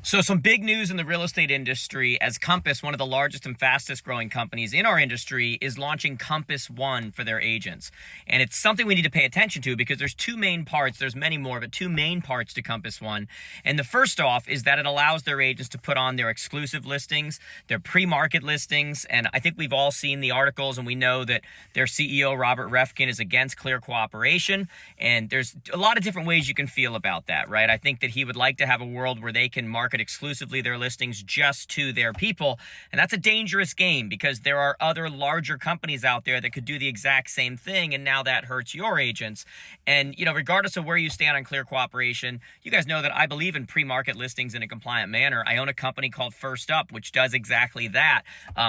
So some big news in the real estate industry as Compass, one of the largest and fastest growing companies in our industry, is launching Compass One for their agents. And it's something we need to pay attention to because there's two main parts. There's many more, but two main parts to Compass One. And the first off is that it allows their agents to put on their exclusive listings, their pre-market listings. And I think we've all seen the articles and we know that their CEO, Robert Refkin, is against clear cooperation. And there's a lot of different ways you can feel about that, right? I think that he would like to have a world where they can market exclusively their listings just to their people. And that's a dangerous game because there are other larger companies out there that could do the exact same thing. And now that hurts your agents. And, regardless of where you stand on clear cooperation, you guys know that I believe in pre-market listings in a compliant manner. I own a company called First Up, which does exactly that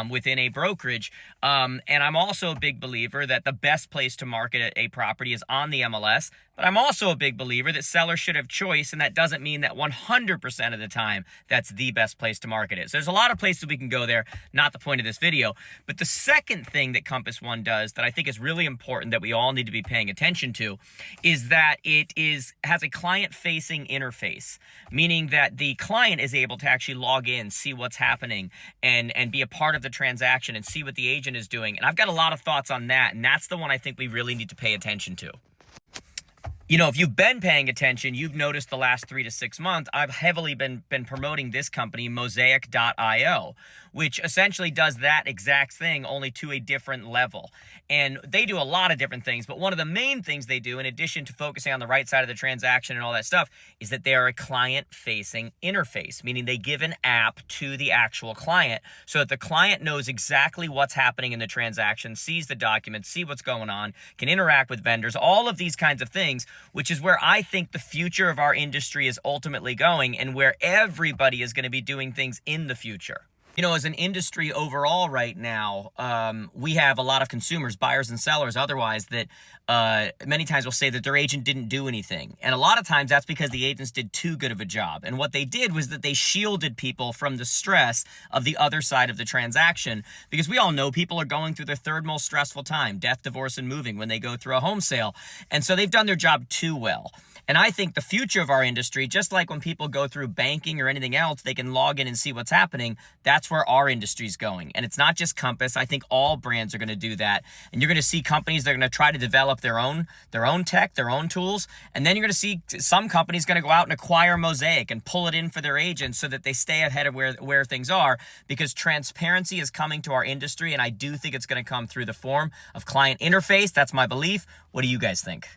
within a brokerage. And I'm also a big believer that the best place to market a property is on the MLS. But I'm also a big believer that sellers should have choice, and that doesn't mean that 100% of the time that's the best place to market it. So there's a lot of places we can go there, not the point of this video. But the second thing that Compass One does that I think is really important that we all need to be paying attention to is that it has a client-facing interface, meaning that the client is able to actually log in, see what's happening, and be a part of the transaction and see what the agent is doing. And I've got a lot of thoughts on that, and that's the one I think we really need to pay attention to. If you've been paying attention, you've noticed the last 3 to 6 months, I've heavily been promoting this company, Mosaic.io, which essentially does that exact thing, only to a different level. And they do a lot of different things, but one of the main things they do, in addition to focusing on the right side of the transaction and all that stuff, is that they are a client-facing interface, meaning they give an app to the actual client so that the client knows exactly what's happening in the transaction, sees the documents, see what's going on, can interact with vendors, all of these kinds of things, which is where I think the future of our industry is ultimately going and where everybody is going to be doing things in the future. As an industry overall right now, we have a lot of consumers, buyers and sellers otherwise, that many times will say that their agent didn't do anything. And a lot of times that's because the agents did too good of a job. And what they did was that they shielded people from the stress of the other side of the transaction. Because we all know people are going through their third most stressful time, death, divorce, and moving, when they go through a home sale. And so they've done their job too well. And I think the future of our industry, just like when people go through banking or anything else, they can log in and see what's happening. That's where our industry is going. And it's not just Compass. I think all brands are going to do that. And you're going to see companies that are going to try to develop their own tech, their own tools. And then you're going to see some companies going to go out and acquire Mosaic and pull it in for their agents so that they stay ahead of where things are, because transparency is coming to our industry. And I do think it's going to come through the form of client interface. That's my belief. What do you guys think?